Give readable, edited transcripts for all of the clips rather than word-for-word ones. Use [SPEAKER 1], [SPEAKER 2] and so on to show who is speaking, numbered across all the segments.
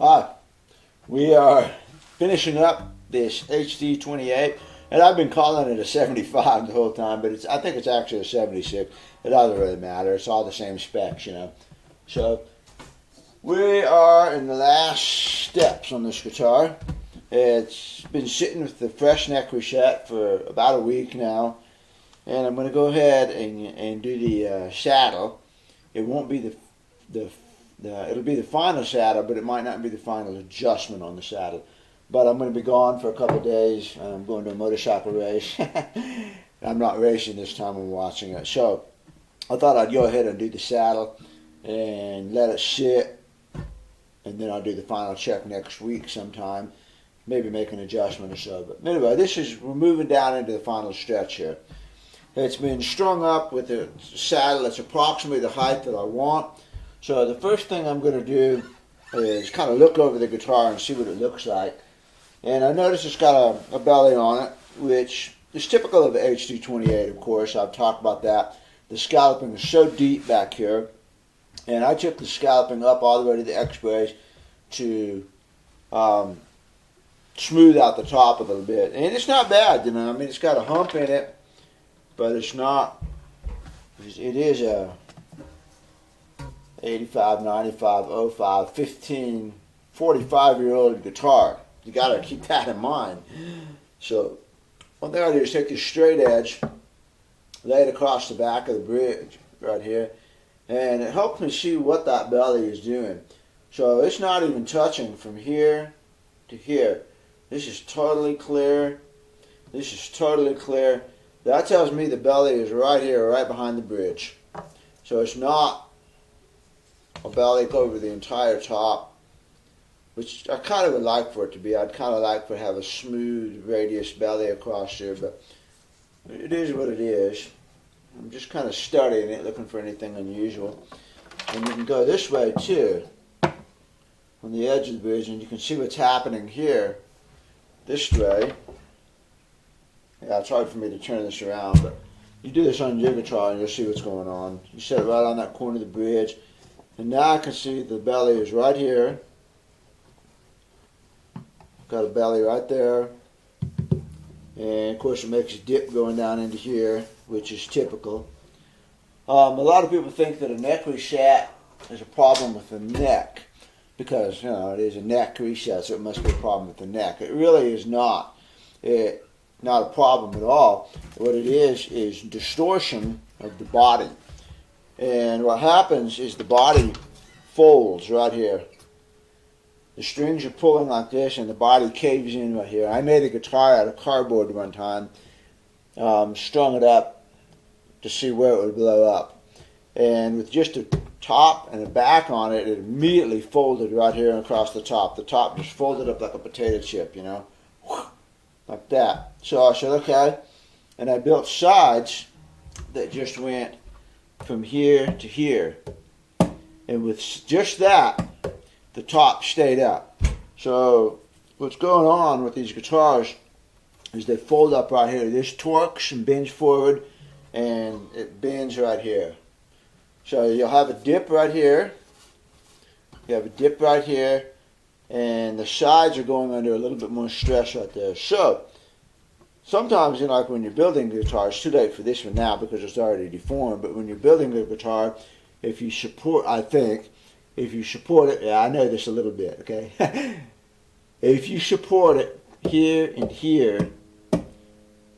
[SPEAKER 1] Hi, we are finishing up this HD28, and I've been calling it a 75 the whole time, but I think it's actually a 76. It doesn't really matter. It's all the same specs, you know. So we are in the last steps on this guitar. It's been sitting with the fresh neck reset for about a week now, and I'm going to go ahead and do the saddle. It won't be it'll be the final saddle, but it might not be the final adjustment on the saddle. But I'm going to be gone for a couple of days. I'm going to a motorcycle race. I'm not racing this time, I'm watching it. So I thought I'd go ahead and do the saddle and let it sit, and then I'll do the final check next week sometime. Maybe make an adjustment or so. But anyway, we're moving down into the final stretch here. It's been strung up with a saddle that's approximately the height that I want. So the first thing I'm going to do is kind of look over the guitar and see what it looks like. And I notice it's got a belly on it, which is typical of the HD28, of course. I've talked about that. The scalloping is so deep back here. And I took the scalloping up all the way to the X-brace to smooth out the top a little bit. And it's not bad, you know. I mean, it's got a hump in it, but it's not. It is a 85, 95, 05, 15, 45-year-old guitar. You got to keep that in mind. So one thing I do is take this straight edge, lay it across the back of the bridge right here, and it helps me see what that belly is doing. So it's not even touching from here to here. This is totally clear. This is totally clear. That tells me the belly is right here, right behind the bridge. So it's not a belly over the entire top, which I kind of would like for it to be. I'd kind of like to have a smooth radius belly across here, but it is what it is. I'm just kind of studying it, looking for anything unusual. And you can go this way too, on the edge of the bridge, and you can see what's happening here, this way. Yeah, it's hard for me to turn this around, but you do this on your guitar and you'll see what's going on. You set it right on that corner of the bridge, and now I can see the belly is right here. Got a belly right there, and of course it makes a dip going down into here, which is typical. A lot of people think that a neck reset is a problem with the neck, because you know it is a neck reset, so it must be a problem with the neck. It really is not. It's not a problem at all. What it is distortion of the body. And what happens is the body folds right here. The strings are pulling like this, and the body caves in right here. I made a guitar out of cardboard one time, strung it up to see where it would blow up. And with just a top and a back on it, it immediately folded right here and across the top. The top just folded up like a potato chip, you know, like that. So I said, okay, and I built sides that just went from here to here. And with just that, the top stayed up. So what's going on with these guitars is they fold up right here. This torques and bends forward, and it bends right here. So you'll have a dip right here. You have a dip right here, and the sides are going under a little bit more stress right there. So sometimes, you know, like when you're building a guitar, it's too late for this one now because it's already deformed, but when you're building a guitar, if you support it, yeah, I know this a little bit, okay? If you support it here and here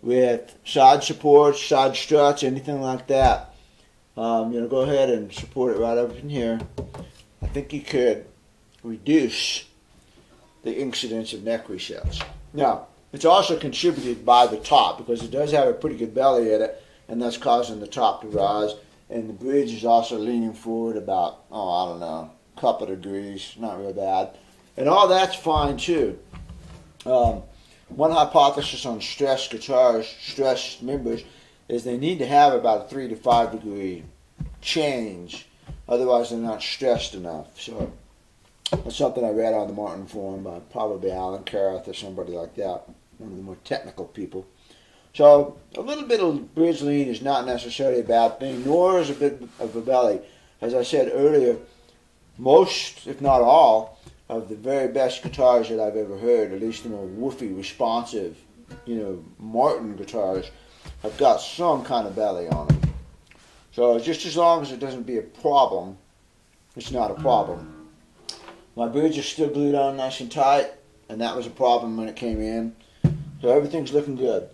[SPEAKER 1] with side supports, side struts, anything like that, you know, go ahead and support it right over in here. I think you could reduce the incidence of neck resets. Now, it's also contributed by the top, because it does have a pretty good belly in it, and that's causing the top to rise. And the bridge is also leaning forward about, I don't know, a couple of degrees, not real bad. And all that's fine too. One hypothesis on stressed guitars, stressed members, is they need to have about a 3 to 5 degree change. Otherwise they're not stressed enough. So that's something I read on the Martin forum by probably Alan Carruth or somebody like that, one of the more technical people. So a little bit of bridge lean is not necessarily a bad thing, nor is a bit of a belly. As I said earlier, most, if not all, of the very best guitars that I've ever heard, at least the more woofy, responsive, Martin guitars, have got some kind of belly on them. So just as long as it doesn't be a problem, it's not a problem. My bridge is still glued on nice and tight, and that was a problem when it came in. So everything's looking good.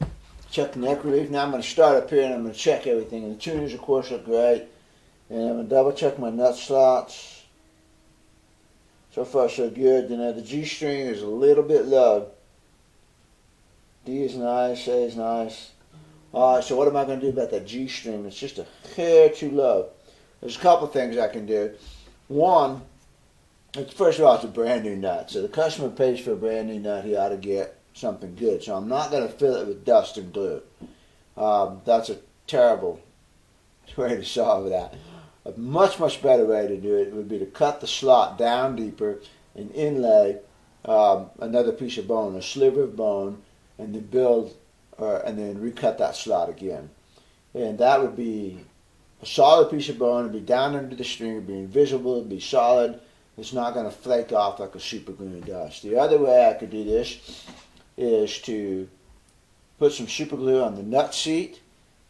[SPEAKER 1] Check the neck relief. Now I'm going to start up here and I'm going to check everything. And the tuners, of course, look great. And I'm going to double check my nut slots. So far, so good. The G string is a little bit low. D is nice, A is nice. Alright, so what am I going to do about that G string? It's just a hair too low. There's a couple things I can do. One, first of all, it's a brand new nut. So the customer pays for a brand new nut, he ought to get something good. So I'm not going to fill it with dust and glue. That's a terrible way to solve that. A much better way to do it would be to cut the slot down deeper and inlay another piece of bone, a sliver of bone, and then recut that slot again. And that would be a solid piece of bone. It'd be down under the string, it'd be invisible, it'd be solid. It's not going to flake off like a super glue does. The other way I could do this is to put some super glue on the nut seat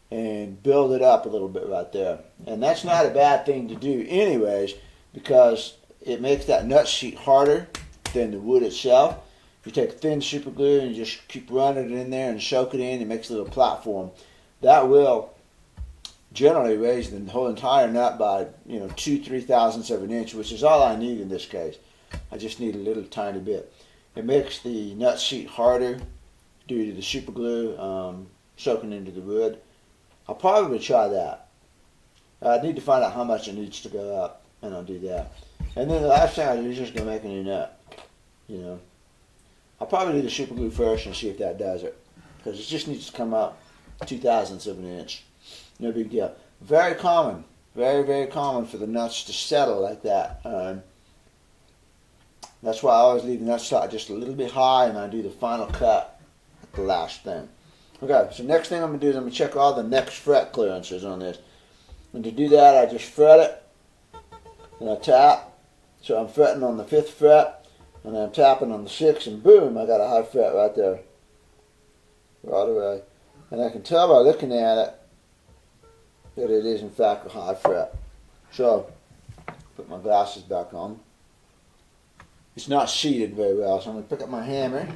[SPEAKER 1] and build it up a little bit right there. And that's not a bad thing to do anyways, because it makes that nut seat harder than the wood itself. You take thin super glue and you just keep running it in there and soak it in. It makes a little platform. That will generally raise the whole entire nut by 2-3 thousandths of an inch, which is all I need in this case. I just need a little tiny bit. It makes the nut seat harder due to the super glue soaking into the wood. I'll probably try that. I need to find out how much it needs to go up, and I'll do that. And then the last thing I do is just go make a new nut. I'll probably do the super glue first and see if that does it, because it just needs to come up 2 thousandths of an inch. No big deal. Very common, very common for the nuts to settle like that. That's why I always leave the nut slot just a little bit high, and I do the final cut at the last thing. Okay, so next thing I'm going to do is I'm going to check all the next fret clearances on this. And to do that, I just fret it, and I tap. So I'm fretting on the 5th fret, and I'm tapping on the 6th, and boom, I got a high fret right there. Right away. And I can tell by looking at it that it is in fact a high fret. So, put my glasses back on. It's not seated very well, so I'm going to pick up my hammer,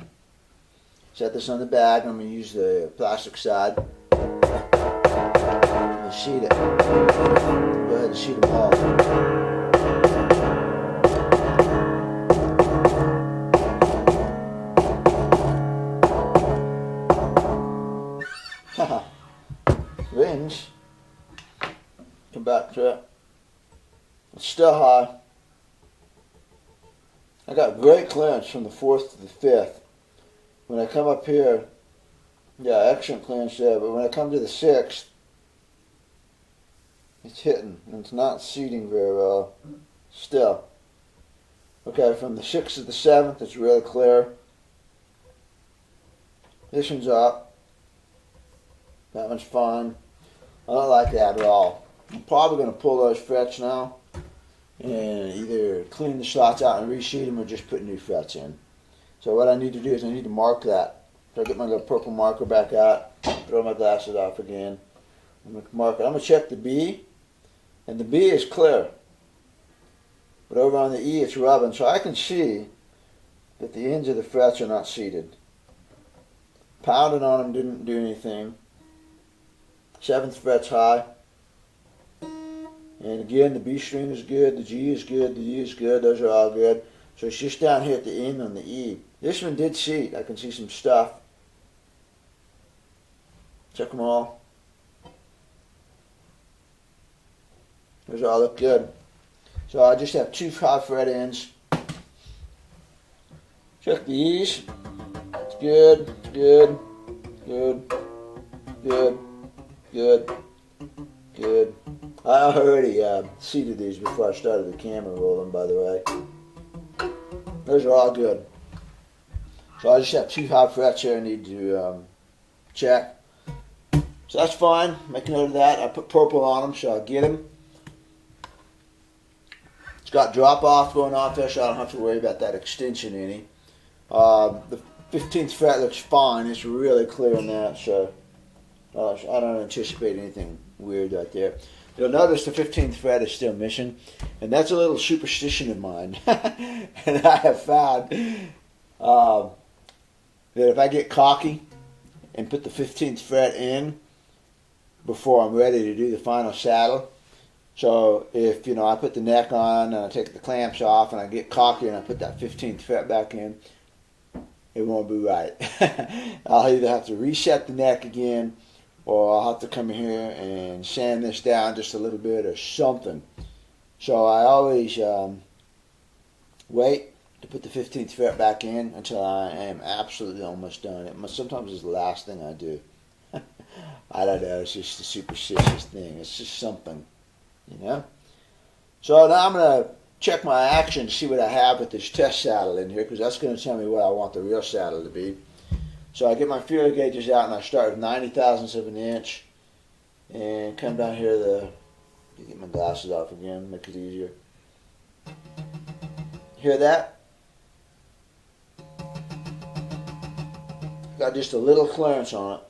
[SPEAKER 1] set this on the bag, and I'm going to use the plastic side and seat it. Go ahead and seat them all. Rings. Come back to it. It's still high. I got great clearance from the 4th to the 5th. When I come up here, yeah, excellent clearance there, but when I come to the 6th, it's hitting, and it's not seating very well. Still. Okay, from the 6th to the 7th, it's really clear. This one's up. That one's fine. I don't like that at all. I'm probably going to pull those frets now and either clean the slots out and reseat them or just put new frets in. So what I need to do is I need to mark that. So I get my little purple marker back out, throw my glasses off again. I'm going to mark it. I'm going to check the B, and the B is clear. But over on the E it's rubbing, so I can see that the ends of the frets are not seated. Pounding on them didn't do anything. 7th fret's high. And again, the B string is good, the G is good, the E is good, those are all good. So it's just down here at the end on the E. This one did seat. I can see some stuff. Check them all. Those all look good. So I just have 2 high fret ends. Check the E's. It's good, it's good, good, good, good, good. I already seated these before I started the camera rolling, by the way. Those are all good. So I just have 2 high frets here I need to check. So that's fine. Make a note of that. I put purple on them, so I'll get them. It's got drop off going off there, so I don't have to worry about that extension any. The 15th fret looks fine. It's really clear on that, so I don't anticipate anything weird out there. You'll notice the 15th fret is still missing, and that's a little superstition of mine. And I have found that if I get cocky and put the 15th fret in before I'm ready to do the final saddle, so if I put the neck on and I take the clamps off and I get cocky and I put that 15th fret back in, it won't be right. I'll either have to reset the neck again, or I'll have to come in here and sand this down just a little bit or something. So I always wait to put the 15th fret back in until I am absolutely almost done. Sometimes it's the last thing I do. I don't know, it's just a superstitious thing. It's just something, So now I'm going to check my action to see what I have with this test saddle in here, because that's going to tell me what I want the real saddle to be. So I get my feeler gauges out and I start with 90 thousandths of an inch and come down here to get my glasses off again, make it easier. Hear that? Got just a little clearance on it.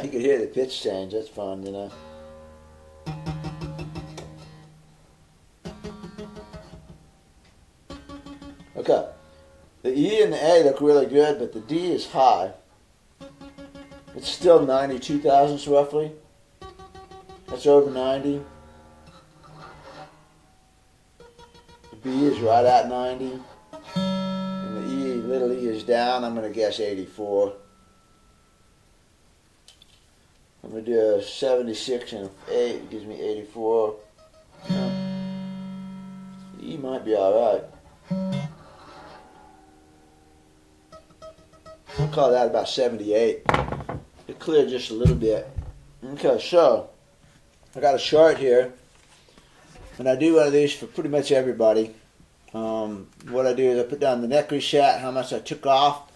[SPEAKER 1] You can hear the pitch change, that's fun, Okay. The E and the A look really good, but the D is high. It's still 92 thousandths roughly. That's over 90. The B is right at 90. And the E, little e is down. I'm going to guess 84. I'm going to do a 76 and 8. It gives me 84. The E might be alright. I'll call that about 78. It cleared just a little bit. Okay, so I got a chart here, and I do one of these for pretty much everybody. What I do is I put down the neck reset, how much I took off,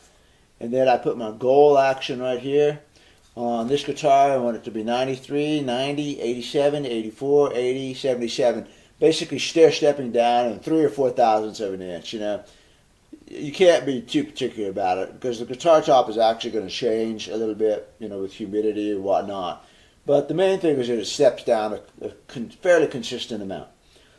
[SPEAKER 1] and then I put my goal action right here. On this guitar, I want it to be 93, 90, 87, 84, 80, 77. Basically stair-stepping down in 3 or 4 thousandths of an inch, You can't be too particular about it, because the guitar top is actually going to change a little bit, with humidity and whatnot. But the main thing is that it steps down a fairly consistent amount.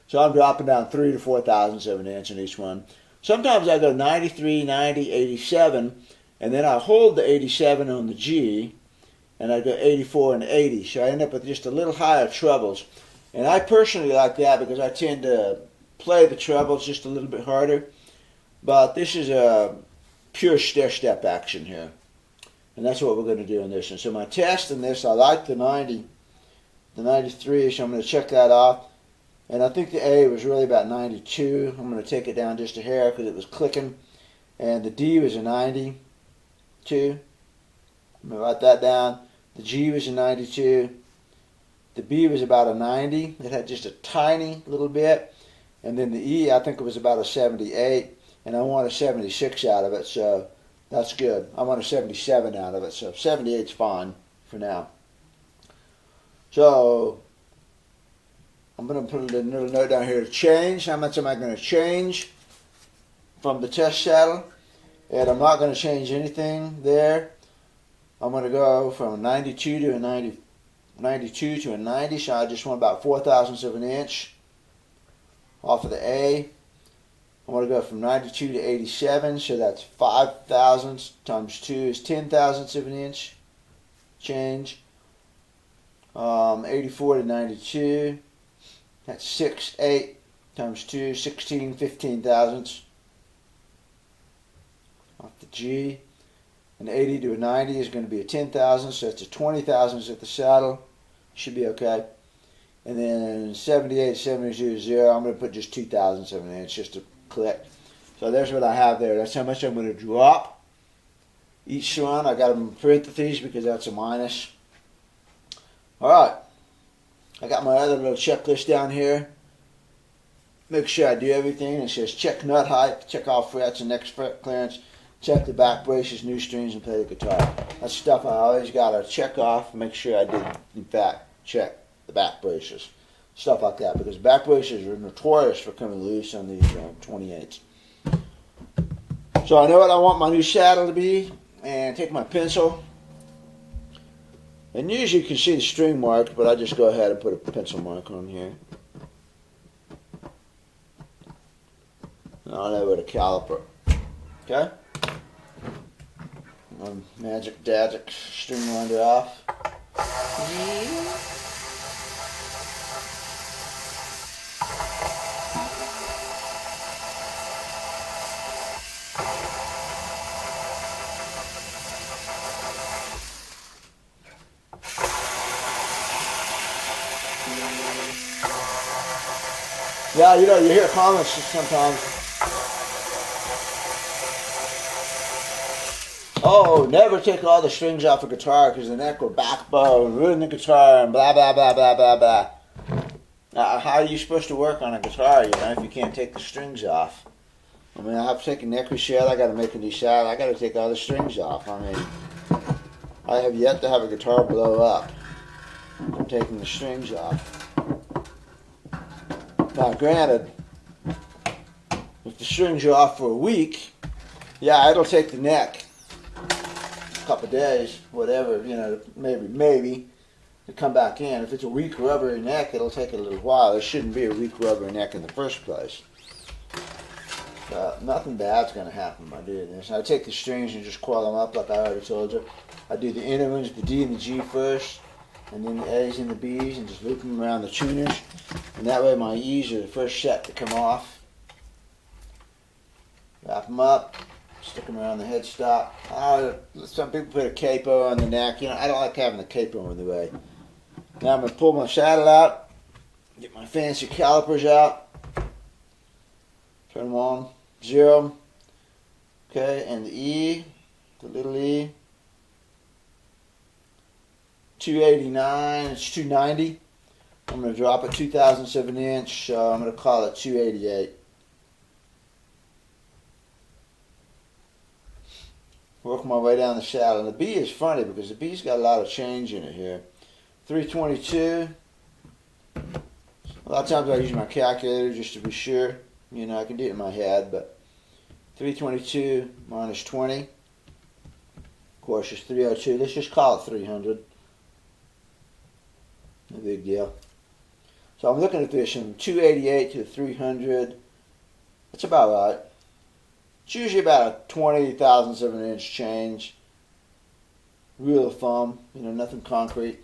[SPEAKER 1] So I'm dropping down 3 to 4 thousandths of an inch in each one. Sometimes I go 93, 90, 87, and then I hold the 87 on the G, and I go 84 and 80. So I end up with just a little higher trebles. And I personally like that because I tend to play the trebles just a little bit harder. But this is a pure stair-step action here. And that's what we're going to do in this one. So my test in this, I like the 90, the 93, so I'm going to check that off. And I think the A was really about 92. I'm going to take it down just a hair because it was clicking. And the D was a 92. I'm going to write that down. The G was a 92. The B was about a 90. It had just a tiny little bit. And then the E, I think it was about a 78. And I want a 76 out of it, so that's good. I want a 77 out of it, so 78's fine for now. So I'm going to put a little note down here to change. How much am I going to change from the test saddle? And I'm not going to change anything there. I'm going to go from a 92 to a 90, 92 to a 90, so I just want about 4 thousandths of an inch off of the A. I want to go from 92 to 87, so that's 5 thousandths times 2 is 10 thousandths of an inch change. 84 to 92, that's 6, 8 times 2, 16, 15 thousandths off the G. And 80 to a 90 is going to be a 10 thousandths, so it's a 20 thousandths at the saddle. Should be okay. And then 78, 72, 0, I'm going to put just 2 thousandths of an inch just to click. So there's what I have there. That's how much I'm going to drop each one. I got them in parentheses because that's a minus. Alright. I got my other little checklist down here. Make sure I do everything. It says check nut height, check all frets and next fret clearance, check the back braces, new strings, and play the guitar. That's stuff I always got to check off, make sure I did, in fact, check the back braces. stuff like that, because back braces are notorious for coming loose on these 28s. So I know what I want my new saddle to be, and take my pencil, and usually you can see the string mark, but I just go ahead and put a pencil mark on here. And I'll know with a caliper. Okay? Magic Dagic string winder off. Yeah, you know, you hear comments sometimes. Oh, never take all the strings off a guitar because the neck will backbone, ruin the guitar, and blah, blah, blah, blah, blah, blah. How are you supposed to work on a guitar, you know, if you can't take the strings off? I mean, I have to take a neck reset, I got to make a new saddle, I got to take all the strings off. I mean, I have yet to have a guitar blow up from taking the strings off. Now, granted, if the strings are off for a week, yeah, it'll take the neck a couple days, whatever, you know, maybe to come back in. If it's a weak rubbery neck, it'll take a little while. There shouldn't be a weak rubbery neck in the first place. Nothing bad's going to happen by doing this. I take the strings and just coil them up like I already told you. I do the inner ones, the D and the G first, and then the A's and the B's, and just loop them around the tuners. And that way my E's are the first set to come off. Wrap them up, stick them around the headstock. Some people put a capo on the neck. You know, I don't like having the capo in the way. Now I'm going to pull my saddle out, get my fancy calipers out, turn them on, 0, okay, and the E, the little E, 289, it's 290. I'm going to drop it 2,007 inch, so I'm going to call it 288. Work my way down the saddle. And the B is funny because the B's got a lot of change in it here. 322. A lot of times I use my calculator just to be sure. You know, I can do it in my head, but 322 minus 20. Of course, it's 302. Let's just call it 300. No big deal. So I'm looking at this from 288 to 300. That's about right. It's usually about a 20,007 inch change. Rule of thumb, you know, nothing concrete.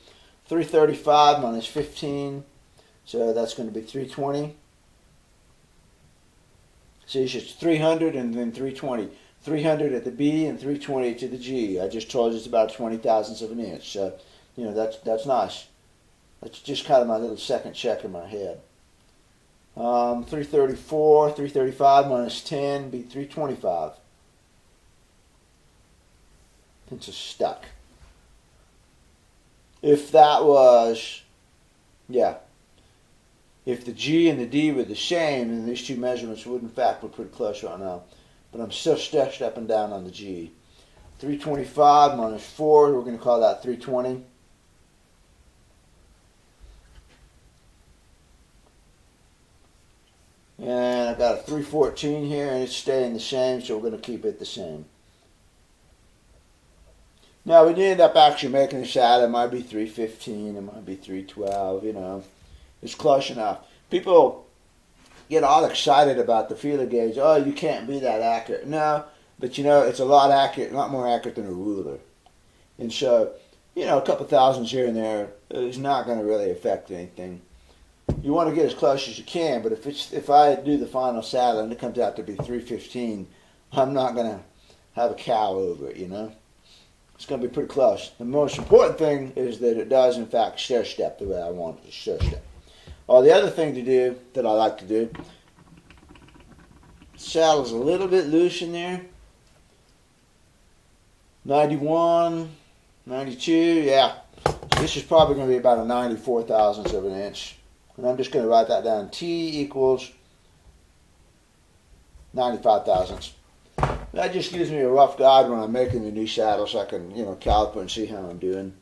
[SPEAKER 1] 335 minus 15, so that's going to be 320. See, it's 300 and then 320. 300 at the B and 320 to the G. I just told you it's about 20,007 inch. So, you know, that's nice. That's just kind of my little second check in my head. 334, 335 minus 10 be 325. It's a stuck. If that was, yeah, if the G and the D were the same, then these two measurements would in fact be pretty close right now. But I'm still stepping down on the G. 325 minus 4, we're going to call that 320. And I've got a 314 here, and it's staying the same, so we're going to keep it the same. Now, when you end up actually making a saddle, it might be 315, it might be 312, you know. It's close enough. People get all excited about the feeler gauge. Oh, you can't be that accurate. No, but you know, it's a lot more accurate than a ruler. And so, you know, a couple thousandths here and there is not going to really affect anything. You want to get as close as you can, but if I do the final saddle and it comes out to be 315, I'm not going to have a cow over it, you know. It's going to be pretty close. The most important thing is that it does, in fact, stair step the way I want it to stair step. The other thing to do that I like to do, the saddle's a little bit loose in there. 91, 92, yeah. This is probably going to be about a 94 thousandths of an inch. And I'm just going to write that down. T equals 95 thousandths. That just gives me a rough guide when I'm making the new saddle, so I can, you know, caliper and see how I'm doing.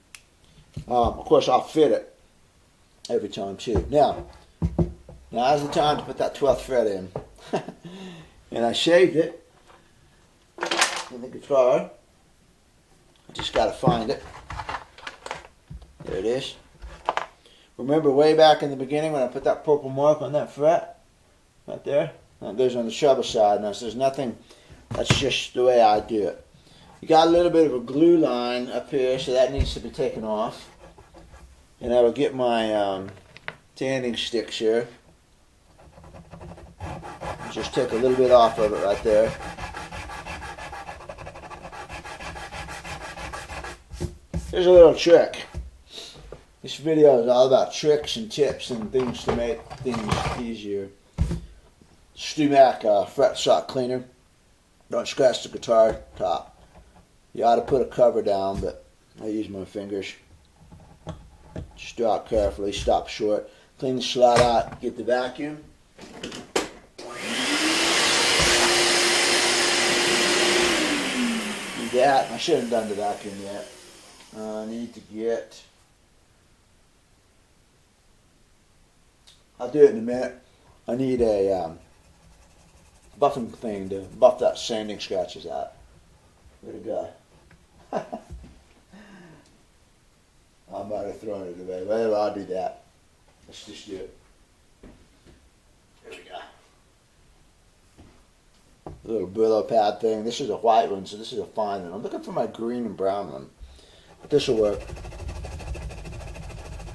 [SPEAKER 1] Of course, I'll fit it every time too. Now, Now's the time to put that 12th fret in. And I shaved it in the guitar. I just got to find it. There it is. Remember way back in the beginning when I put that purple mark on that fret? Right there? That goes on the treble side. Now, so there's nothing, that's just the way I do it. You got a little bit of a glue line up here, so that needs to be taken off. And I will get my sanding sticks here. Just take a little bit off of it right there. Here's a little trick. This video is all about tricks and tips and things to make things easier. Stumac fret sock cleaner. Don't scratch the guitar top. You ought to put a cover down, but I use my fingers. Just do it carefully, stop short. Clean the slot out, get the vacuum. Do that. I shouldn't have done the vacuum yet. I need to get... I'll do it in a minute. I need a buffing thing to buff that sanding scratches out. Where'd it go? I might have thrown it away. Well, I'll do that. Let's just do it. There we go. A little Brillo pad thing. This is a white one, so this is a fine one. I'm looking for my green and brown one. But this will work.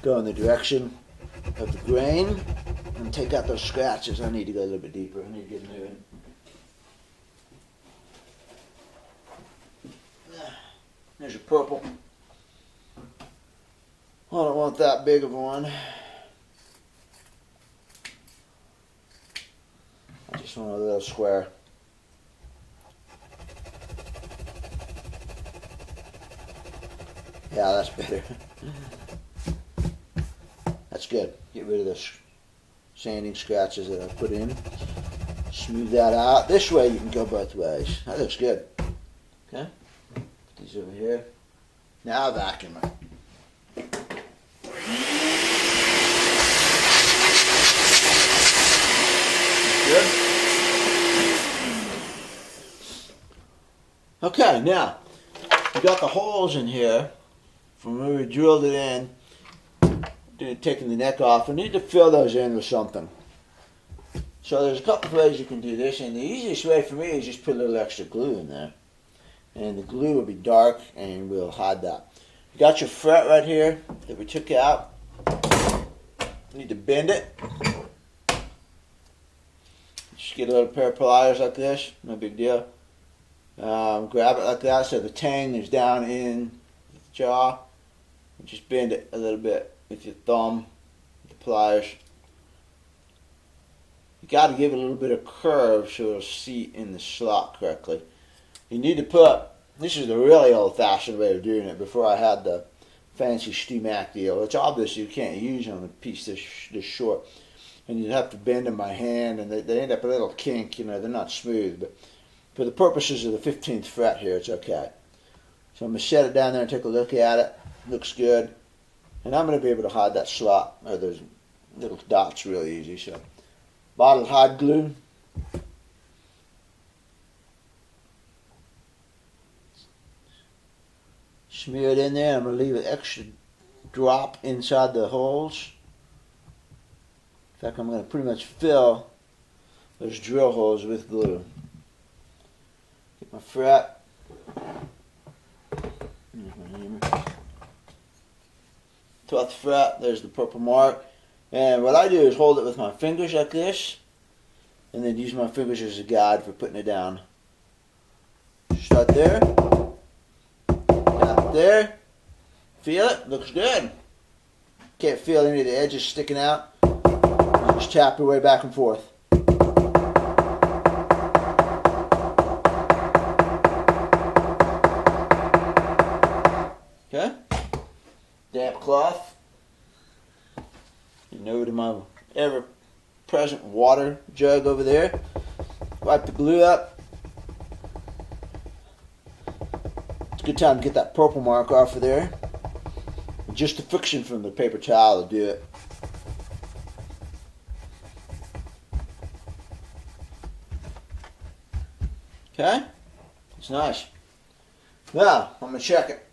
[SPEAKER 1] Go in the direction of the grain and take out those scratches. I need to go a little bit deeper. I need to get moving. There's your purple. I don't want that big of one. I just want a little square. Yeah, that's better. That's good. Get rid of the sanding scratches that I put in. Smooth that out. This way you can go both ways. That looks good. Okay. Put these over here. Now vacuum it. Good. Okay, now we got the holes in here from where we drilled it in. Taking the neck off. We need to fill those in with something. So there's a couple of ways you can do this, and the easiest way for me is just put a little extra glue in there. And the glue will be dark and we'll hide that. You got your fret right here that we took out. You need to bend it. Just get a little pair of pliers like this, no big deal. Grab it like that so the tang is down in the jaw. And just bend it a little bit with your thumb, with the pliers. You got to give it a little bit of curve so it'll seat in the slot correctly. You need to put, this is the really old-fashioned way of doing it before I had the fancy Stumac deal, which obviously you can't use on a piece this short. And you'd have to bend them by hand, and they end up a little kink, you know, they're not smooth. But for the purposes of the 15th fret here, it's okay. So I'm going to set it down there and take a look at it. Looks good. And I'm going to be able to hide that slot, or those little dots really easy. So, bottle hide glue. Smear it in there. I'm going to leave an extra drop inside the holes. In fact, I'm going to pretty much fill those drill holes with glue. Get my fret. 12th fret, there's the purple mark. And what I do is hold it with my fingers like this, and then use my fingers as a guide for putting it down. Start there. Tap it there. Feel it? Looks good. Can't feel any of the edges sticking out. Just tap your way back and forth. Okay? Damp cloth. And over to my ever-present water jug over there. Wipe the glue up. It's a good time to get that purple mark off of there. And just the friction from the paper towel will do it. Okay? It's nice. Now, I'm going to check it.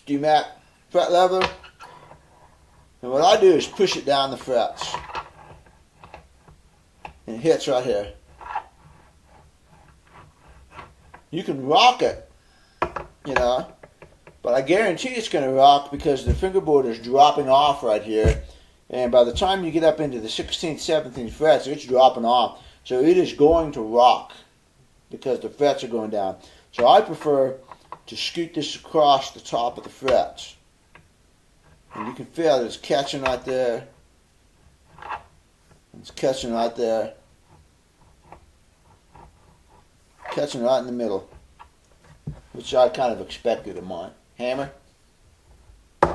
[SPEAKER 1] DMAC fret lever. And what I do is push it down the frets. And it hits right here. You can rock it, you know, but I guarantee it's going to rock because the fingerboard is dropping off right here. And by the time you get up into the 16th, 17th frets, it's dropping off. So it is going to rock because the frets are going down. So I prefer to scoot this across the top of the frets. And you can feel it's catching right there. It's catching right there. Catching right in the middle, which I kind of expected of mine. Hammer. A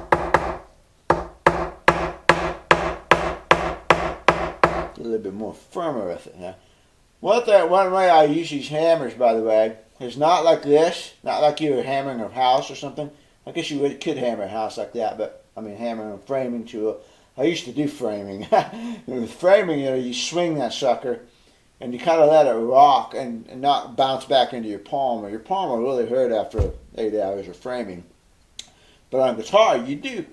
[SPEAKER 1] little bit more firmer with it now. One way I use these hammers, by the way, is not like this, not like you were hammering a house or something. I guess you could hammer a house like that, but I mean hammering a framing tool. I used to do framing. With framing, you know, you swing that sucker and you kind of let it rock and not bounce back into your palm, or your palm will really hurt after 8 hours of framing. But on guitar, you do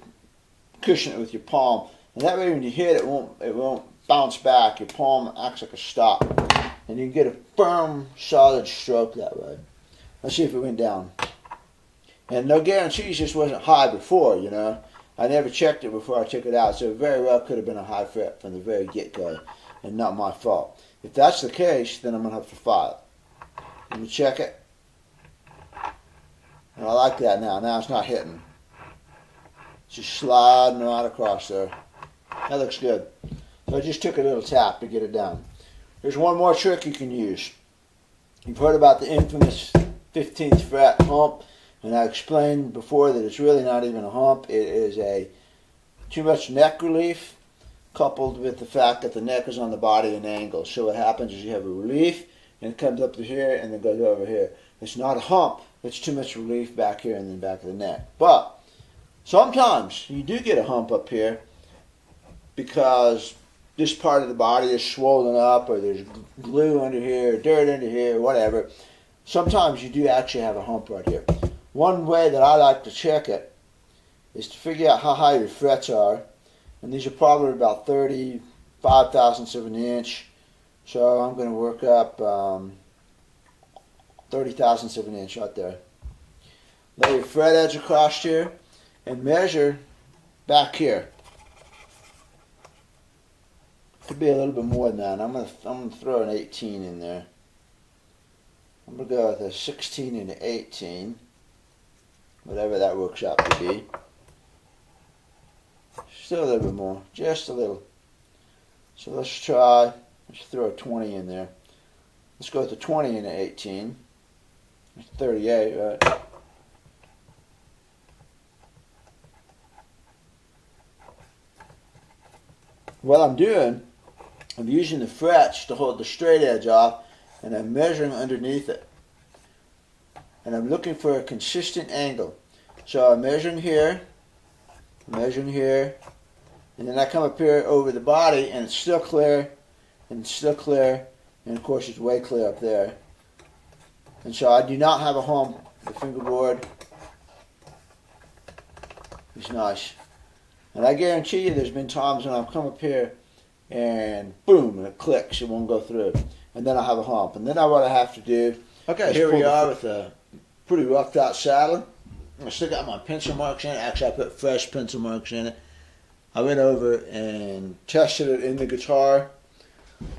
[SPEAKER 1] cushion it with your palm, and that way when you hit it, it won't bounce back. Your palm acts like a stop, and you can get a firm, solid stroke that way. Let's see if it went down. And no guarantees this wasn't high before, you know. I never checked it before I took it out, so it very well could have been a high fret from the very get-go, and not my fault. If that's the case, then I'm going to have to file it. Let me check it. And I like that now. Now it's not hitting. It's just sliding right across there. That looks good. So I just took a little tap to get it down. There's one more trick you can use. You've heard about the infamous 15th fret hump, and I explained before that it's really not even a hump. It is too much neck relief, coupled with the fact that the neck is on the body and angle. So what happens is you have a relief, and it comes up to here and then goes over here. It's not a hump. It's too much relief back here and then back of the neck. But sometimes you do get a hump up here because this part of the body is swollen up, or there's glue under here, dirt under here, whatever. Sometimes you do actually have a hump right here. One way that I like to check it is to figure out how high your frets are. And these are probably about 35 thousandths of an inch. So I'm going to work up 30 thousandths of an inch right there. Lay your fret edge across here and measure back here. Could be a little bit more than that. I'm going to throw an 18 in there. I'm going to go with a 16 and an 18. Whatever that works out to be. Still a little bit more, just a little. So let's throw a 20 in there. Let's go with the 20 and an 18. That's 38, right? What I'm doing, I'm using the frets to hold the straight edge off, and I'm measuring underneath it. And I'm looking for a consistent angle. So I'm measuring here, and then I come up here over the body, and it's still clear, and it's still clear, and of course it's way clear up there. And so I do not have a hump. The fingerboard is nice. And I guarantee you there's been times when I've come up here and boom, and it clicks, it won't go through. And then I have a hump. And then what I have to do, okay, here we are with a pretty roughed out saddle. I still got my pencil marks in it. Actually, I put fresh pencil marks in it. I went over and tested it in the guitar.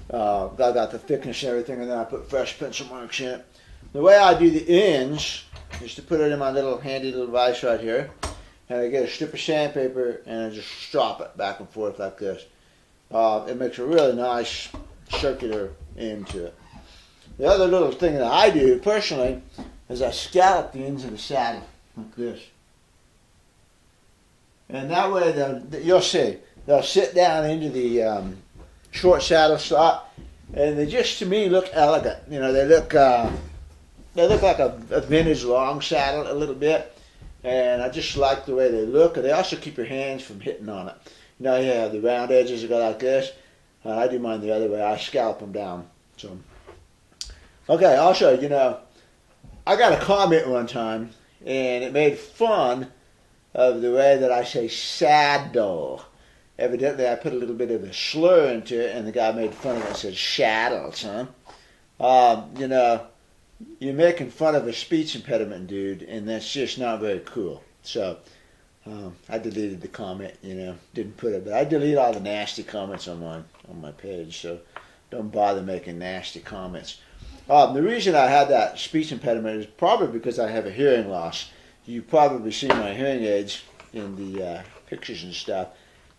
[SPEAKER 1] I got the thickness and everything, and then I put fresh pencil marks in it. The way I do the ends is to put it in my little handy little vise right here. And I get a strip of sandpaper and I just strop it back and forth like this. It makes a really nice circular end to it. The other little thing that I do personally is I scallop the ends of the saddle like this. And that way you'll see, they'll sit down into the short saddle slot, and they just, to me, look elegant. You know, they look like a vintage long saddle a little bit. And I just like the way they look. And they also keep your hands from hitting on it. You know, you have the round edges that go like this. I do mine the other way. I scalp them down. So, okay, also, you know, I got a comment one time, and it made fun of the way that I say saddle. Evidently, I put a little bit of a slur into it, and the guy made fun of it and said, shaddle, son. You know, you're making fun of a speech impediment, dude, and that's just not very cool. So, I deleted the comment, you know, didn't put it, but I delete all the nasty comments on my page, so don't bother making nasty comments. The reason I had that speech impediment is probably because I have a hearing loss. You probably see my hearing aids in the pictures and stuff.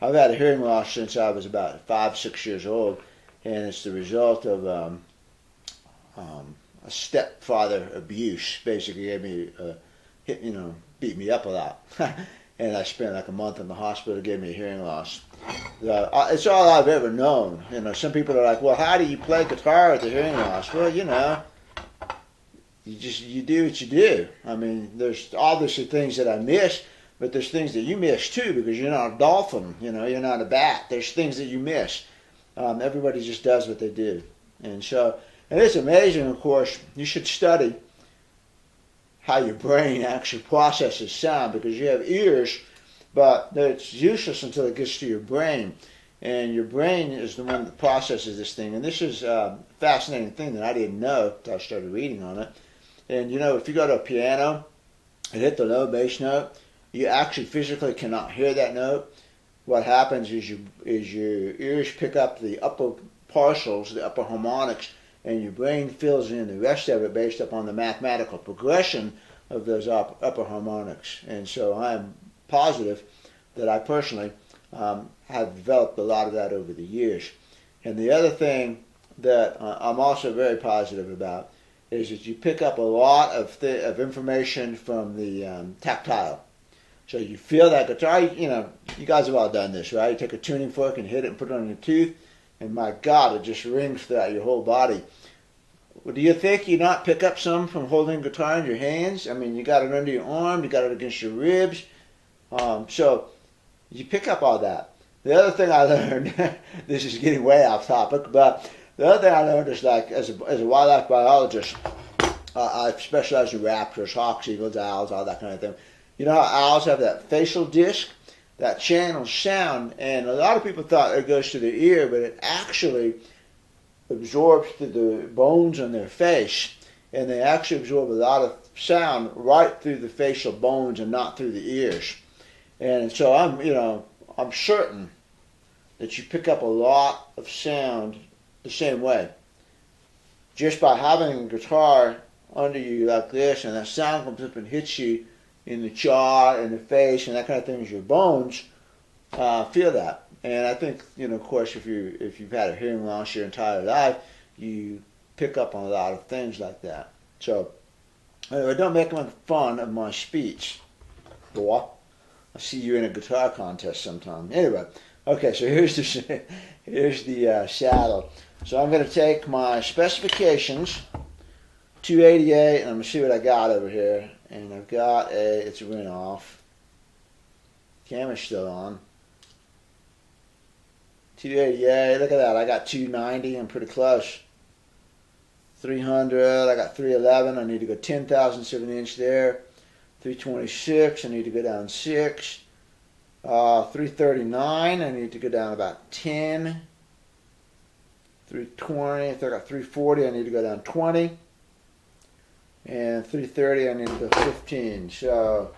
[SPEAKER 1] I've had a hearing loss since I was about 5-6 years old, and it's the result of a stepfather abuse. Basically, gave me beat me up a lot, and I spent like a month in the hospital. Gave me a hearing loss. It's all I've ever known. You know, some people are like, "Well, how do you play guitar with a hearing loss?" Well, you know, you do what you do. I mean, there's obviously things that I miss. But there's things that you miss too, because you're not a dolphin, you know, you're not a bat. There's things that you miss. Everybody just does what they do. And it's amazing, of course, you should study how your brain actually processes sound, because you have ears, but it's useless until it gets to your brain. And your brain is the one that processes this thing. And this is a fascinating thing that I didn't know until I started reading on it. And, you know, if you go to a piano and hit the low bass note, you actually physically cannot hear that note. What happens is your ears pick up the upper partials, the upper harmonics, and your brain fills in the rest of it based upon the mathematical progression of those upper harmonics. And so I'm positive that I personally have developed a lot of that over the years. And the other thing that I'm also very positive about is that you pick up a lot of information from the tactile. So you feel that guitar, you know, you guys have all done this, right? You take a tuning fork and hit it and put it on your tooth, and my God, it just rings throughout your whole body. Well, do you think you not pick up some from holding guitar in your hands? I mean, you got it under your arm, you got it against your ribs. So you pick up all that. The other thing I learned, this is getting way off topic, but the other thing I learned is, like, as a wildlife biologist, I specialize in raptors, hawks, eagles, owls, all that kind of thing. You know how owls have that facial disc that channels sound, and a lot of people thought it goes to their ear, but it actually absorbs through the bones on their face, and they actually absorb a lot of sound right through the facial bones and not through the ears. And so I'm certain that you pick up a lot of sound the same way, just by having a guitar under you like this, and that sound comes up and hits you in the jaw and the face and that kind of thing. Your bones feel that. And I think, you know, of course, if you've had a hearing loss your entire life, you pick up on a lot of things like that. So anyway, don't make fun of my speech, boy. I'll see you in a guitar contest sometime. Anyway, okay, so here's the saddle. So I'm going to take my specifications, 288, and I'm going to see what I got over here. And I've got it's a ring off. Camera's still on. 288, look at that. I got 290, I'm pretty close. 300, I got 311, I need to go 10 thousandths of an inch there. 326, I need to go down 6. 339, I need to go down about 10. 320, if I got 340, I need to go down 20. And 330, I need to go 15. So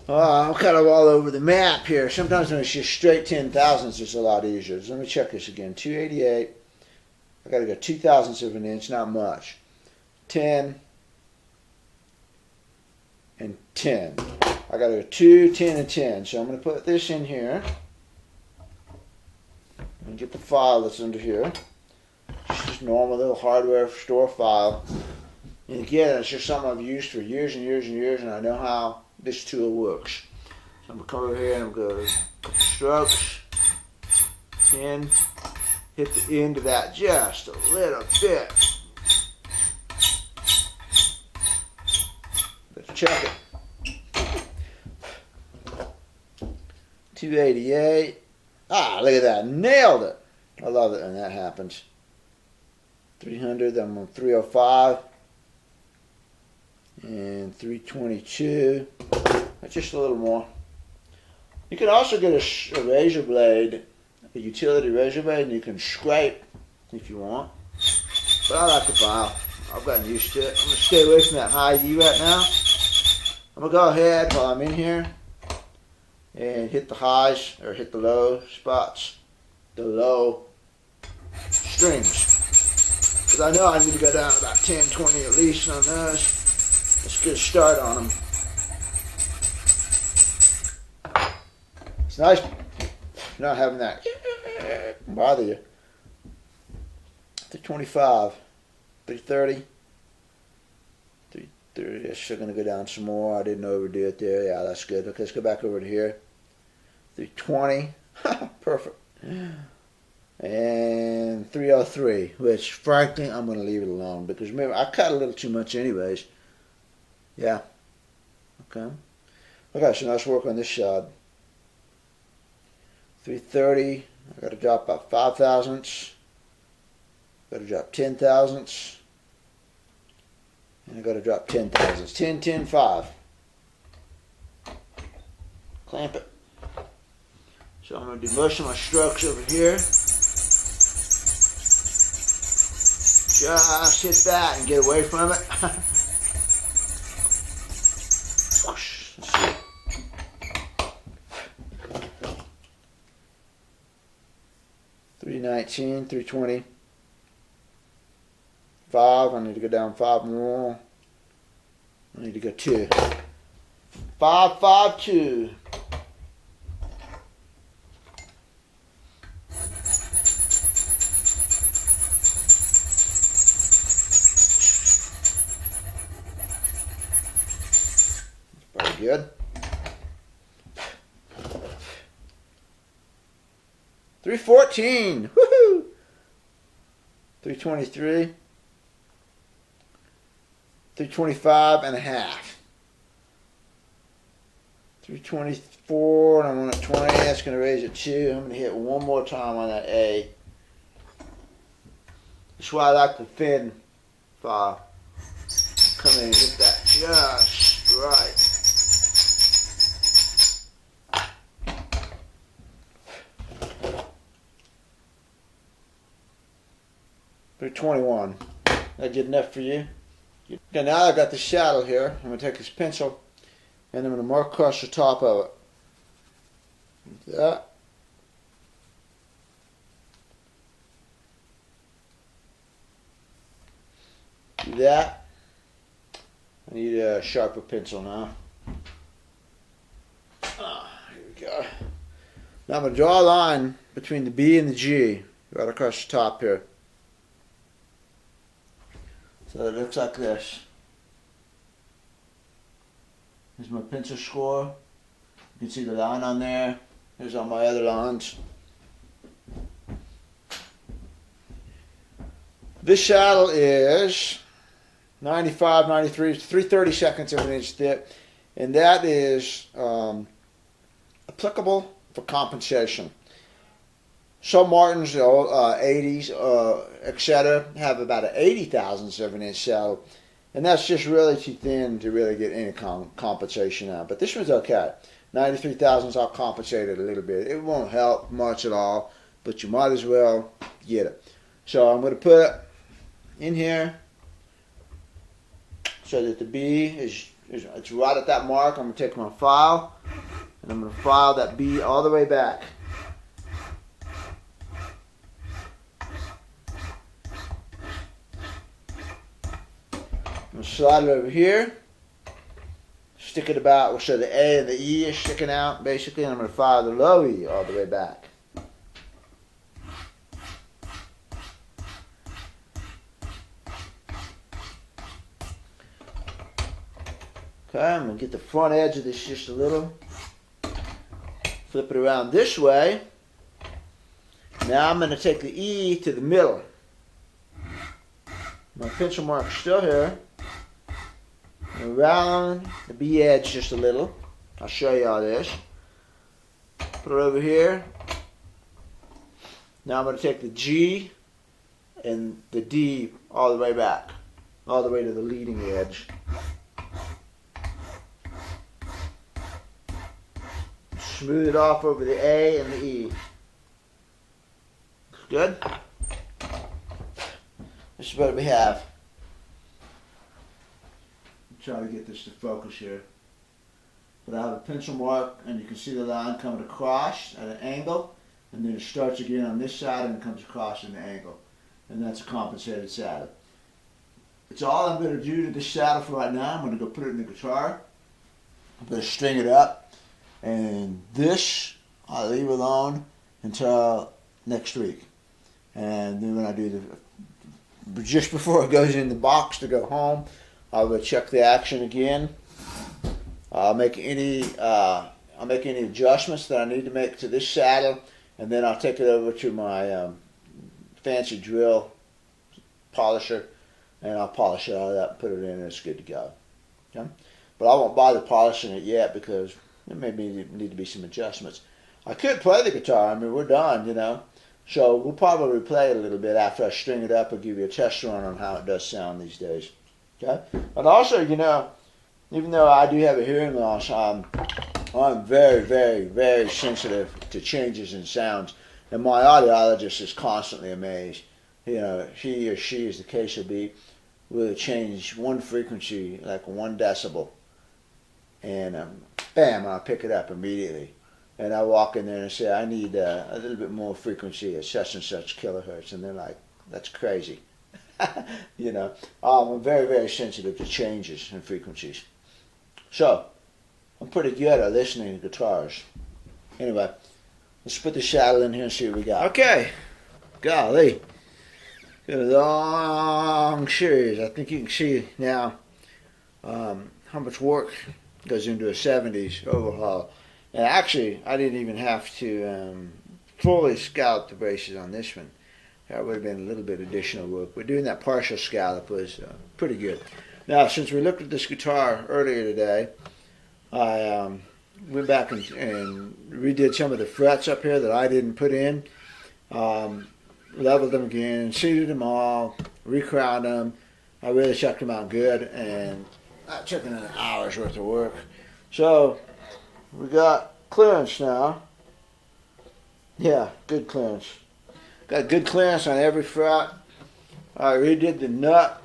[SPEAKER 1] I'm kind of all over the map here. Sometimes when it's just straight 10 thousandths, it's a lot easier. So let me check this again. 288. I got to go 2 thousandths of an inch, not much. 10 and 10. I got to go 2, 10, and 10. So I'm going to put this in here and get the file that's under here. It's just normal little hardware store file. And again, it's just something I've used for years and years and years, and I know how this tool works. So I'm going to come over here and I'm going to go a couple strokes. 10. Hit the end of that just a little bit. Let's check it. 288. Ah, look at that. Nailed it. I love it when that happens. 300, I'm on 305. And 322. That's just a little more. You can also get a razor blade, a utility razor blade, and you can scrape if you want. But I like to file. I've gotten used to it. I'm going to stay away from that high E right now. I'm going to go ahead while I'm in here and hit the highs, or hit the low spots, the low strings. Because I know I need to go down about 10, 20 at least on those. Let's get a start on them. It's nice not having that bother you. 325, 330, 330. It's still going to go down some more. I didn't overdo it there. Yeah, that's good. Okay, let's go back over to here. 320. Perfect. And 303, which frankly I'm going to leave it alone because remember I cut a little too much anyways. Yeah. Okay. Okay, so now let's work on this side. 330. I got to drop about 5 thousandths. Got to drop 10 thousandths. And I got to drop 10 thousandths. 10, 10, 5. Clamp it. So I'm going to do most of my strokes over here. Just hit that and get away from it. Let's see. 319, 320. 5. I need to go down 5 more. I need to go 2. 5, 5, 2. Pretty good. 314. Woohoo! 323. 325 and a half. 324, and I'm on a 20. That's going to raise it 2. I'm going to hit one more time on that A. That's why I like the fin file. Come in and hit that just right. $321. That good enough for you? Okay, now I've got the shadow here. I'm going to take this pencil and I'm going to mark across the top of it. Like that. Do that. I need a sharper pencil now. Here we go. Now I'm going to draw a line between the B and the G right across the top here. So it looks like this. Here's my pencil score. You can see the line on there. Here's all my other lines. This shadow is 95, 93, 3/30 seconds of an inch thick. And that is applicable for compensation. Some Martins, 80s, etc., have about an 80 thousandths of an inch shadow, and that's just really too thin to really get any compensation out. But this one's okay. 93 thousandths, I'll compensate it a little bit. It won't help much at all, but you might as well get it. So I'm going to put it in here so that the B is it's right at that mark. I'm going to take my file, and I'm going to file that B all the way back. I'm going to slide it over here, stick it about so the A and the E is sticking out basically, and I'm going to file the low E all the way back. Okay, I'm going to get the front edge of this just a little, flip it around this way. Now I'm going to take the E to the middle. My pencil mark's still here. Around the B edge just a little. I'll show you all this. Put it over here. Now I'm going to take the G and the D all the way back, all the way to the leading edge. Smooth it off over the A and the E. Good? This is what we have. I'm trying to get this to focus here. But I have a pencil mark, and you can see the line coming across at an angle, and then it starts again on this side and it comes across at an angle. And that's a compensated saddle. It's all I'm going to do to this saddle for right now. I'm going to go put it in the guitar. I'm going to string it up, and this I'll leave alone until next week. And then when I do just before it goes in the box to go home, I'll go check the action again. I'll make any adjustments that I need to make to this saddle, and then I'll take it over to my fancy drill polisher, and I'll polish it all up, put it in, and it's good to go. Okay? But I won't bother polishing it yet because there may need to be some adjustments. I could play the guitar. I mean, we're done, you know. So we'll probably play it a little bit after I string it up and give you a test run on how it does sound these days. Okay? But also, you know, even though I do have a hearing loss, I'm very, very, very sensitive to changes in sounds. And my audiologist is constantly amazed. You know, he or she, as the case will be, will change one frequency, like 1 decibel. And bam, I'll pick it up immediately. And I walk in there and say, I need a little bit more frequency at such and such kilohertz. And they're like, that's crazy. You know, I'm very, very sensitive to changes in frequencies. So, I'm pretty good at listening to guitars. Anyway, let's put the saddle in here and see what we got. Okay, golly. Got a long series. I think you can see now how much work goes into a 70s overhaul. And actually, I didn't even have to fully scallop the braces on this one. That would have been a little bit additional work. But doing that partial scallop was pretty good. Now, since we looked at this guitar earlier today, I went back and redid some of the frets up here that I didn't put in. Leveled them again, seated them all, recrowned them. I really checked them out good, and that took an hour's worth of work. So, we got clearance now. Yeah, good clearance. Got good clearance on every fret. I redid the nut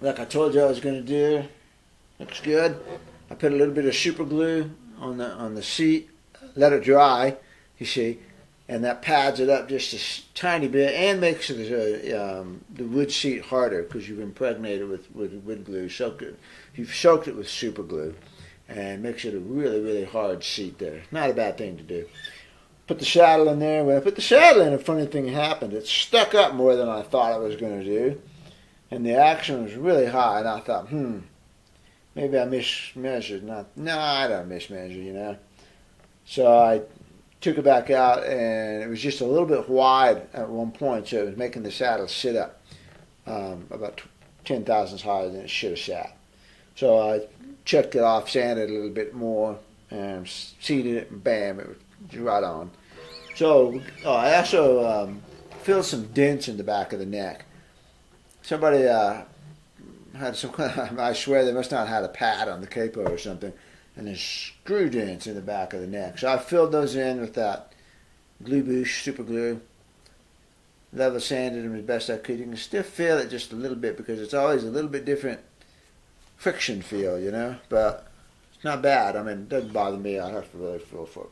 [SPEAKER 1] like I told you I was going to do. Looks good. I put a little bit of super glue on the seat, let it dry, you see, and that pads it up just a tiny bit and makes it the wood seat harder because you've impregnated with wood glue. You've soaked it with super glue, and makes it a really, really hard seat there. Not a bad thing to do. Put the saddle in there. When I put the saddle in, a funny thing happened. It stuck up more than I thought it was going to do, and the action was really high. And I thought, maybe I mismeasured. No, I don't mismeasure, you know. So I took it back out, and it was just a little bit wide at one point, so it was making the saddle sit up about 10 thousandths higher than it should have sat. So I checked it off, sanded it a little bit more, and seated it, and bam, it was right on. So I also filled some dents in the back of the neck. Somebody had some kind of, I swear they must not have had a pad on the capo or something, and there's screw dents in the back of the neck. So I filled those in with that glue boost, super glue. Level sanded them as best I could. You can still feel it just a little bit because it's always a little bit different friction feel, you know, but it's not bad. I mean, it doesn't bother me. I have to really feel for it.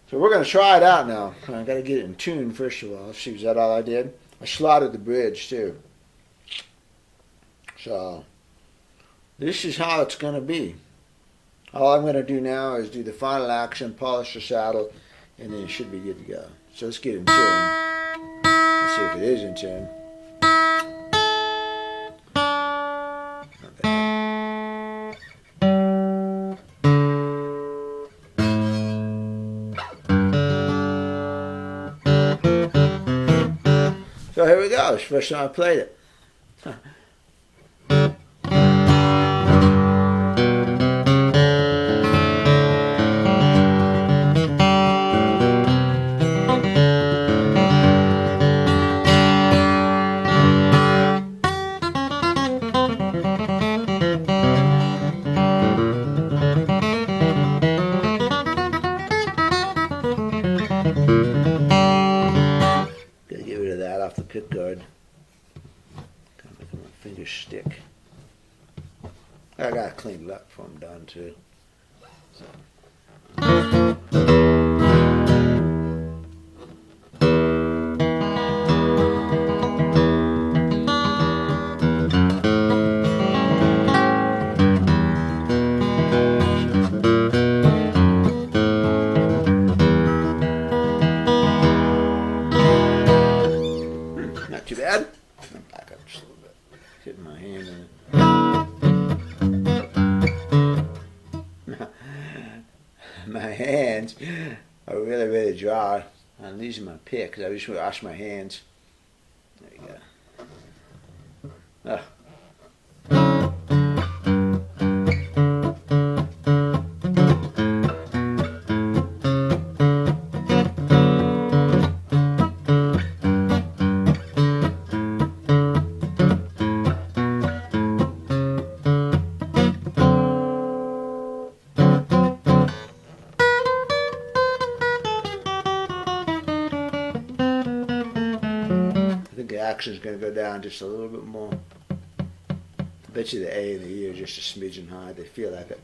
[SPEAKER 1] So we're going to try it out now. I got to get it in tune first of all. Let's see, is that all I did? I slotted the bridge too. So this is how it's going to be. All I'm going to do now is do the final action, polish the saddle, and then it should be good to go. So let's get in tune. Let's see if it is in tune. Not bad. So here we go. It's the first time I played it. fingers stick. I gotta clean it up before I'm done too. So. Not too bad. I'm back up just a little bit. Hitting my hand in it. My hands are really, really dry. I'm using my pick because I just wash my hands. There you go. Oh. The action's going to go down just a little bit more. I bet you the A and the E are just a smidgen high. They feel like it.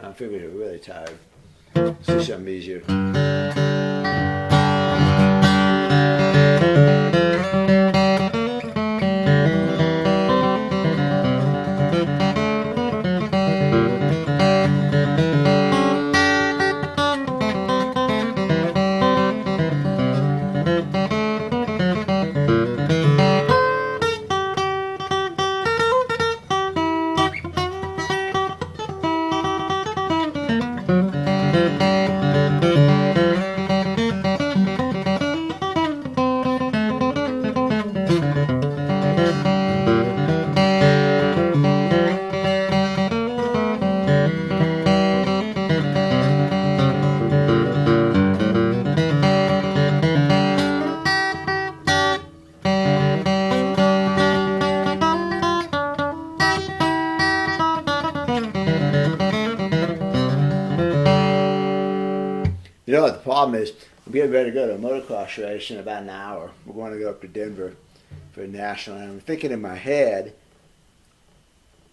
[SPEAKER 1] I figured you're really tired. Let's do something easier. You know what the problem is? I'm getting ready to go to a motocross race in about an hour. We're going to go up to Denver for a national, and I'm thinking in my head,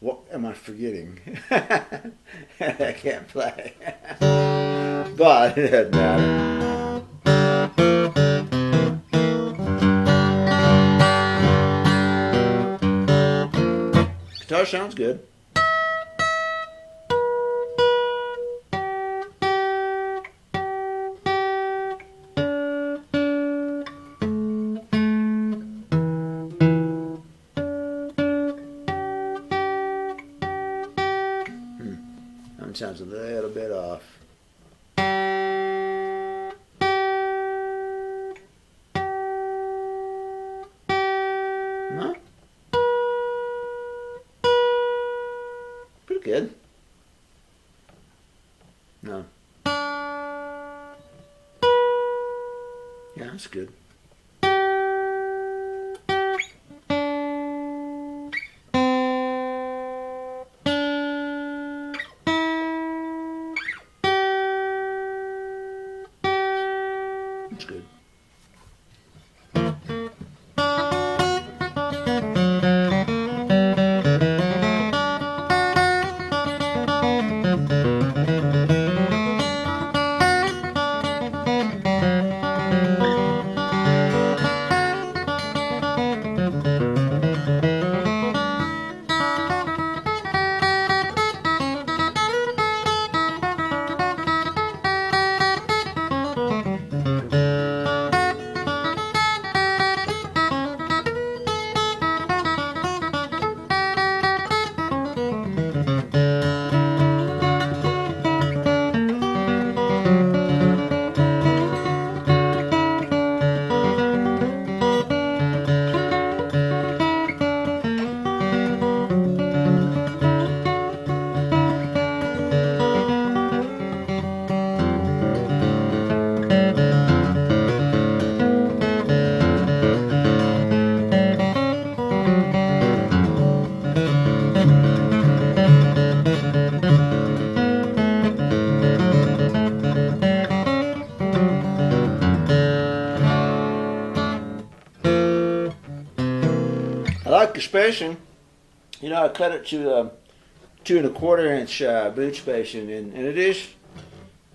[SPEAKER 1] what am I forgetting? I can't play. But it doesn't matter. Guitar sounds good. Sounds a little bit off. No? Pretty good. No. Yeah, that's good. That's good. spacing, you know, I cut it to 2 1/4 inch boot spacing, and it is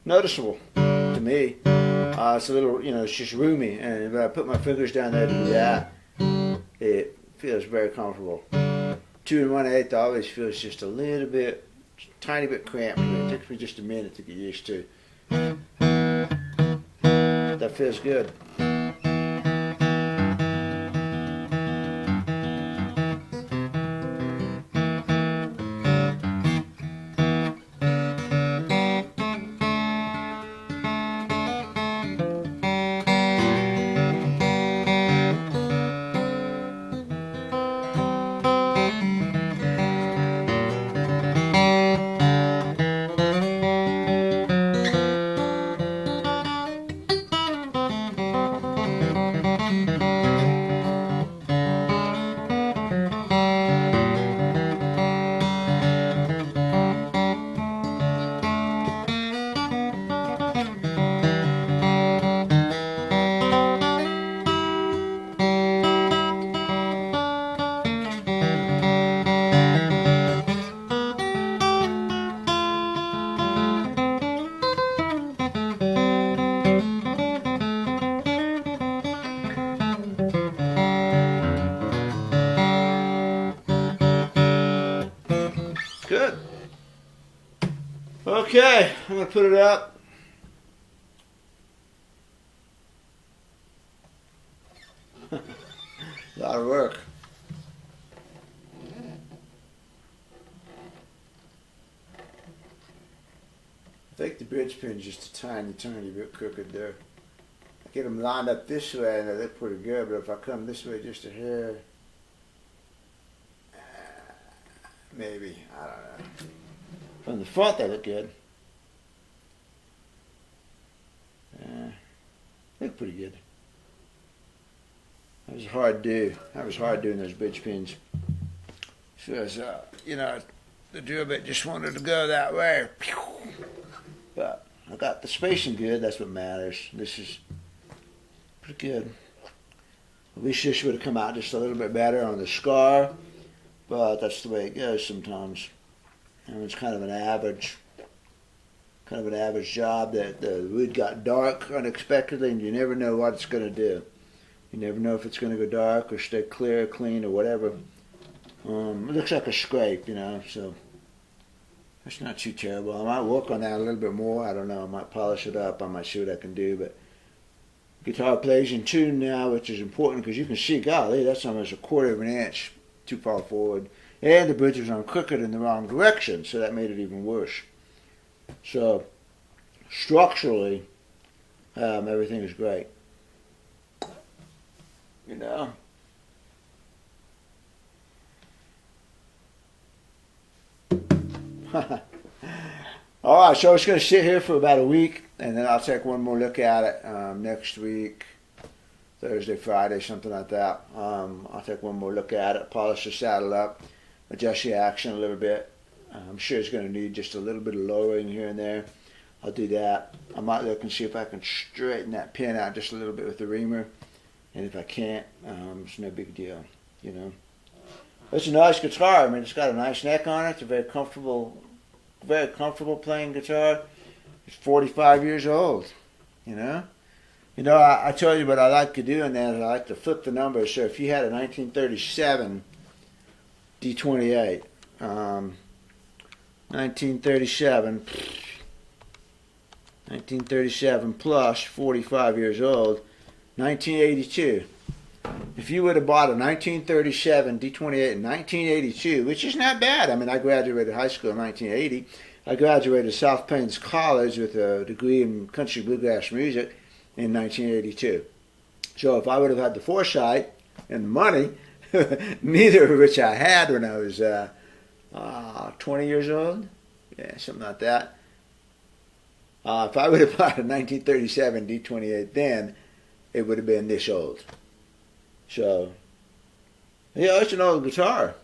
[SPEAKER 1] noticeable to me. It's a little, you know, it's just roomy, and when I put my fingers down there to do that, it feels very comfortable. 2 1/8 always feels just a little bit, tiny bit cramped. It takes me just a minute to get used to. That feels good. Good. Okay, I'm going to put it up. A lot of work. I think the bridge pin's just a tiny bit crooked there. I get them lined up this way and they're pretty good, but if I come this way just a hair, maybe, I don't know. From the front they look good. Look pretty good. That was hard to do. That was hard doing those bridge pins. Because, you know, the drill bit just wanted to go that way. But I got the spacing good. That's what matters. This is pretty good. I wish this would have come out just a little bit better on the scar, but that's the way it goes sometimes. And it's kind of an average job. That the wood got dark unexpectedly, and you never know what it's going to do. You never know if it's going to go dark or stay clear, clean, or whatever. It looks like a scrape, you know, so that's not too terrible. I might work on that a little bit more. I don't know. I might polish it up. I might see what I can do. But guitar plays in tune now, which is important because you can see, golly, that's almost a 1/4 of an inch too far forward. And the bridge was on crooked in the wrong direction, so that made it even worse. So structurally, everything is great. You know. All right, so it's going to sit here for about a week, and then I'll take one more look at it next week, Thursday, Friday, something like that. I'll take one more look at it, polish the saddle up, adjust the action a little bit. I'm sure it's going to need just a little bit of lowering here and there. I'll do that. I might look and see if I can straighten that pin out just a little bit with the reamer, and if I can't, it's no big deal, you know. It's a nice guitar. I mean, it's got a nice neck on it. It's a very comfortable playing guitar. It's 45 years old, you know. You know, I told you what I like to do in that is I like to flip the numbers. So if you had a 1937 D28, 1937 plus 45 years old, 1982. If you would have bought a 1937 D28 in 1982, which is not bad. I mean, I graduated high school in 1980. I graduated South Plains College with a degree in country bluegrass music in 1982. So if I would have had the foresight and the money, neither of which I had when I was 20 years old, yeah, something like that. If I would have bought a 1937 D28 then, it would have been this old. So, yeah, it's an old guitar.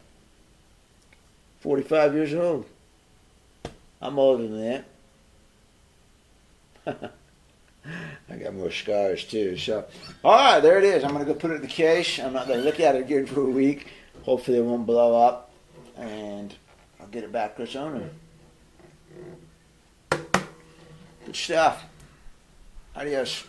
[SPEAKER 1] 45 years old. I'm older than that. I got more scars too. So, all right, there it is. I'm going to go put it in the case. I'm not going to look at it again for a week. Hopefully it won't blow up, and I'll get it back to its owner. Good stuff. Adios.